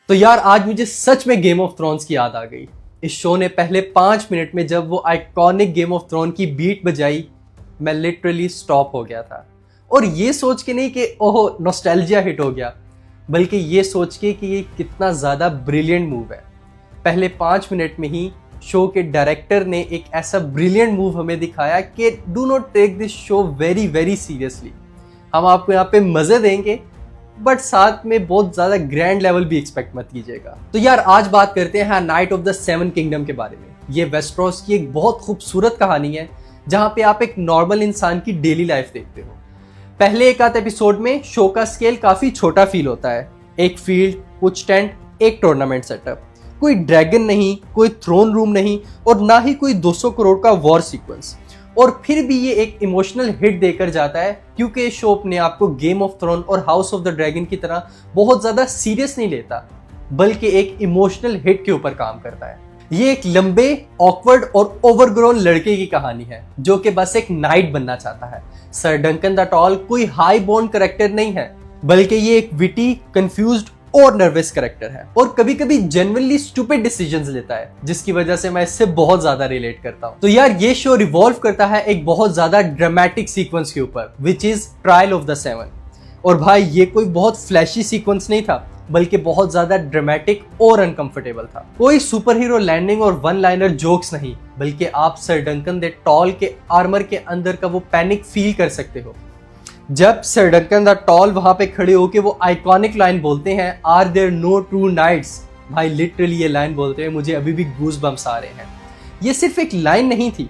तो यार आज मुझे सच में गेम ऑफ थ्रोन्स की याद आ गई। इस शो ने पहले 5 मिनट में जब वो आइकॉनिक गेम ऑफ थ्रोन की बीट बजाई, मैं लिटरली स्टॉप हो गया था। और ये सोच के नहीं कि ओह नॉस्टैल्जिया हिट हो गया, बल्कि ये सोच के कि ये कितना ज़्यादा ब्रिलियंट मूव है। पहले 5 मिनट में ही शो के डायरेक्टर ने एक ऐसा ब्रिलियंट मूव हमें दिखाया कि do not take this show very very seriously. हम आपको यहाँ पे मज़े देंगे, बट साथ में बहुत ज़्यादा ग्रैंड लेवल भी एक्सपेक्ट मत कीजिएगा। तो यार आज बात करते हैं night of the seven kingdom के बारे में। ये वेस्टरोस की एक बहुत खूबसूरत कहानी है जहाँ पे आप एक नॉर्मल इंसान की डेली लाइफ देखते हो। पहले एक आध एपिसोड में शो का स्केल काफ़ी छोटा फील होता है। एक फील्ड, कुछ टेंट, एक टूर्नामेंट सेटअप, कोई ड्रैगन नहीं, कोई थ्रोन रूम नहीं और ना ही कोई 200 करोड़ का वॉर सीक्वेंस। और फिर भी ये एक इमोशनल हिट देकर जाता है क्योंकि ये शो अपने आप को गेम ऑफ थ्रोन और हाउस ऑफ द ड्रैगन की तरह बहुत ज़्यादा सीरियस नहीं लेता, बल्कि एक इमोशनल हिट के ऊपर काम करता है। ये एक लंबे, ऑकवर्ड और ओवरग्रोन लड़के की कहानी है जो कि बस एक नाइट बनना चाहता है। सर डंकन द टॉल कोई हाई बोर्न कैरेक्टर नहीं है, बल्कि ये एक विटी, कंफ्यूज्ड और नर्वस कैरेक्टर है और कभी कभी जेन्युइनली स्टूपिड डिसीजंस लेता है, जिसकी वजह से मैं इससे बहुत ज्यादा रिलेट करता हूँ। तो यार ये शो रिवॉल्व करता है एक बहुत ज्यादा ड्रामेटिक सीक्वेंस के ऊपर, which is trial of the seven. और भाई ये कोई बहुत फ्लैशी सीक्वेंस नहीं था, बल्कि बहुत ज्यादा ड्रामेटिक और अनकंफर्टेबल था। कोई सुपर हीरो लैंडिंग और वन लाइनर जोक्स नहीं, बल्कि आप सर डंकन द टॉल के आर्मर के अंदर का वो पैनिक फील कर सकते हो जब सर डंकन द टॉल वहां पे खड़े होके वो आइकॉनिक लाइन बोलते हैं, are there no true knights. भाई लिटरली ये लाइन बोलते हैं मुझे अभी भी गूज बम्स आ रहे हैं। ये सिर्फ एक लाइन नहीं थी,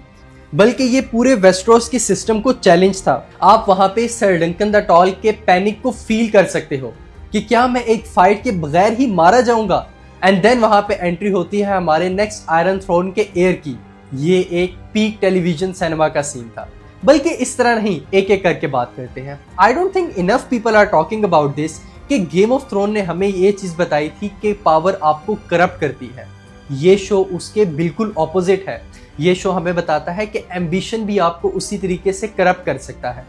बल्कि ये पूरे वेस्टरोस के सिस्टम को चैलेंज था। आप वहां पे सर डंकन द टॉल के पैनिक को फील कर सकते हो कि क्या मैं एक फाइट के बगैर ही मारा जाऊंगा। एंड देन वहां पे एंट्री होती है हमारे नेक्स्ट आयरन थ्रोन के एयर की। ये एक पीक टेलीविजन सिनेमा का सीन था, बल्कि इस तरह नहीं, एक एक करके बात करते हैं। I don't think enough people are talking about this कि गेम ऑफ थ्रोन ने हमें ये चीज बताई थी कि पावर आपको करप्ट करती है। ये शो उसके बिल्कुल ऑपोजिट है। ये शो हमें बताता है कि एम्बिशन भी आपको उसी तरीके से करप्ट कर सकता है।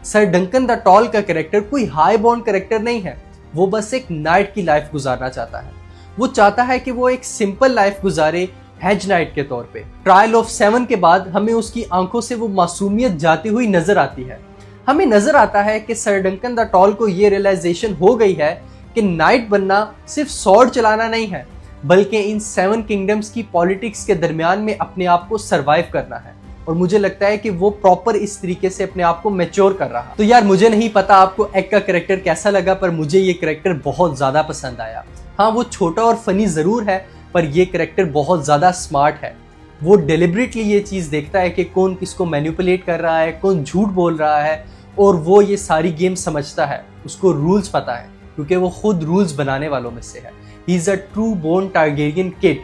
सर डंकन द टॉल का कैरेक्टर कोई हाई बॉर्न कैरेक्टर नहीं है, वो बस एक नाइट की लाइफ गुजारना चाहता है। वो चाहता है कि वो एक सिंपल लाइफ गुजारे हेज नाइट के तौर पे। ट्रायल ऑफ सेवन के बाद हमें उसकी आंखों से वो मासूमियत जाती हुई नजर आती है। हमें नजर आता है कि सर डंकन द टॉल को ये रियलाइजेशन हो गई है कि नाइट बनना सिर्फ स्वॉर्ड चलाना नहीं है, बल्कि इन 7 किंगडम्स की पॉलिटिक्स के दरमियान में अपने आप को सरवाइव करना है। और मुझे लगता है कि वो प्रॉपर इस तरीके से अपने आप को मैच्योर कर रहा। तो यार मुझे नहीं पता आपको एग का कैरेक्टर कैसा लगा, पर मुझे ये कैरेक्टर बहुत ज्यादा पसंद आया। हाँ, वो छोटा और फनी जरूर है, पर ये कैरेक्टर बहुत ज़्यादा स्मार्ट है। वो डेलिबरेटली ये चीज़ देखता है कि कौन किसको मैनिपुलेट कर रहा है, कौन झूठ बोल रहा है, और वो ये सारी गेम समझता है। उसको रूल्स पता है क्योंकि वो खुद रूल्स बनाने वालों में से है। He is a true born Targaryen kid.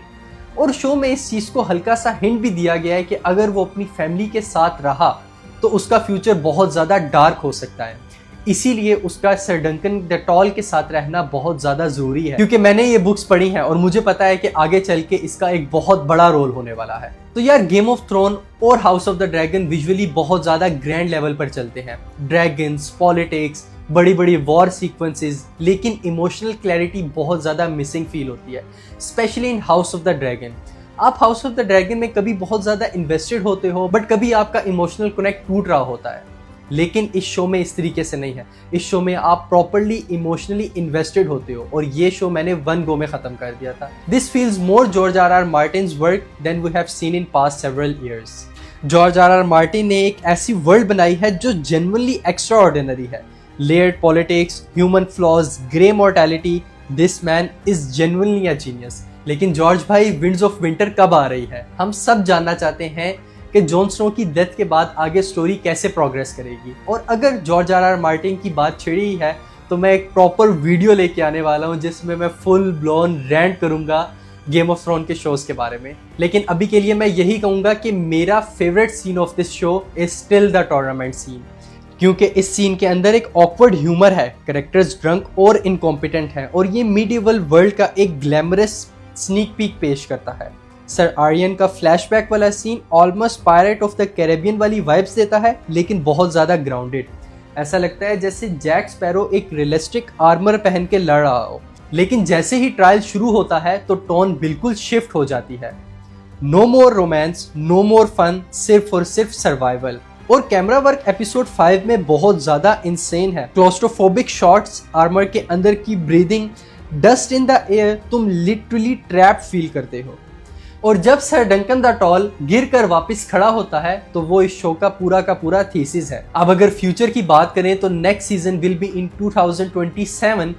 और शो में इस चीज़ को हल्का सा हिंट भी दिया गया है कि अगर वो अपनी फैमिली के साथ रहा तो उसका फ्यूचर बहुत ज़्यादा डार्क हो सकता है। इसीलिए उसका सर डंकन द टॉल के साथ रहना बहुत ज़्यादा ज़रूरी है, क्योंकि मैंने ये बुक्स पढ़ी हैं और मुझे पता है कि आगे चल के इसका एक बहुत बड़ा रोल होने वाला है। तो यार गेम ऑफ थ्रोन और house of the dragon visually बहुत ज़्यादा ग्रैंड लेवल पर चलते हैं। ड्रैगन्स, पॉलिटिक्स, बड़ी बड़ी वॉर सीक्वेंसेस, लेकिन इमोशनल क्लैरिटी बहुत ज़्यादा मिसिंग फील होती है, specially in house of the dragon. आप हाउस ऑफ द ड्रैगन में कभी बहुत ज़्यादा इन्वेस्टेड होते हो, बट कभी आपका इमोशनल कनेक्ट टूट रहा होता है। लेकिन इस शो में इस तरीके से नहीं है। इस शो में आप प्रॉपर्ली इमोशनली इन्वेस्टेड होते हो, और ये शो मैंने 1 गो में खत्म कर दिया था। This feels more George R Martin's work than we have seen in past several years. George R Martin ने एक ऐसी वर्ल्ड बनाई है जो जेन्युइनली एक्स्ट्रा ऑर्डिनरी है। Layered politics, human flaws, grey mortality, this man is genuinely a genius. लेकिन George भाई, winds of winter कब आ रही है? हम सब जानना चाहते हैं कि जॉन स्नो की डेथ के बाद आगे स्टोरी कैसे प्रोग्रेस करेगी। और अगर जॉर्ज आर मार्टिन की बात छिड़ी है तो मैं एक प्रॉपर वीडियो लेके आने वाला हूँ जिसमें मैं फुल ब्लोन रैंट करूँगा गेम ऑफ थ्रोन के शोज के बारे में। लेकिन अभी के लिए मैं यही कहूँगा कि मेरा favourite scene of this show is still the tournament scene, क्योंकि इस सीन के अंदर एक ऑकवर्ड ह्यूमर है, कैरेक्टर्स ड्रंक और इनकॉम्पिटेंट हैं, और ये मीडिएवल वर्ल्ड का एक ग्लैमरस स्नीक पीक पेश करता है। सर आर्यन का फ्लैशबैक वाला scene almost pirate of the Caribbean वाली वाइब्स देता है, लेकिन बहुत ज़्यादा ग्राउंडेड। ऐसा लगता है जैसे जैक स्पैरो एक रियलिस्टिक आर्मर पहन के लड़ रहा हो। लेकिन जैसे ही ट्रायल शुरू होता है तो टोन बिल्कुल शिफ्ट हो जाती है। नो मोर रोमांस, नो मोर फन, सिर्फ और सिर्फ सर्वाइवल। और कैमरा वर्क एपिसोड 5 में बहुत ज्यादा इंसेन है। क्लोस्ट्रोफोबिक शॉट्स, आर्मर के अंदर की breathing, dust in the air, तुम लिटरली ट्रैप फील करते हो। और जब सर डंकन द टॉल गिर कर वापिस खड़ा होता है तो वो इस शो का पूरा थीसिस है। अब अगर फ्यूचर की बात करें तो next season will be in 2027,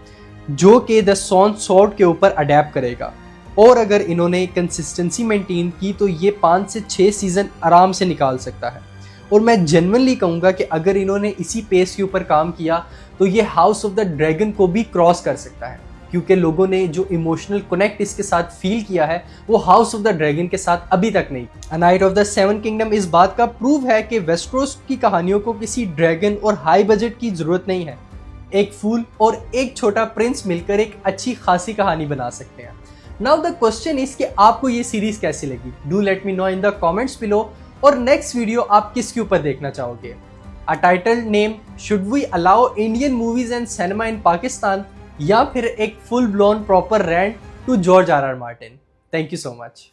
जो कि द सॉन सॉर्ड के ऊपर अडेप्ट करेगा। और अगर इन्होंने कंसिस्टेंसी मेंटेन की तो ये 5 से 6 सीजन आराम से निकाल सकता है। और मैं जेन्युइनली कहूँगा कि अगर इन्होंने इसी पेस के ऊपर काम किया तो ये हाउस ऑफ द ड्रैगन को भी क्रॉस कर सकता है, क्योंकि लोगों ने जो इमोशनल कनेक्ट इसके साथ फील किया है वो हाउस ऑफ द ड्रैगन के साथ अभी तक नहीं। A night of the seven kingdom इस बात का प्रूव है कि वेस्टरोस की कहानियों को किसी ड्रैगन और हाई बजट की जरूरत नहीं है। एक फूल और एक छोटा प्रिंस मिलकर एक अच्छी खासी कहानी बना सकते हैं। नाउ द क्वेश्चन इज कि आपको ये सीरीज कैसी लगी? Do let me know in the comments below. और नेक्स्ट वीडियो आप किसके ऊपर देखना चाहोगे? A title name, should we allow Indian movies and cinema in Pakistan, या फिर एक full blown proper rant to George R R Martin? Thank you so much.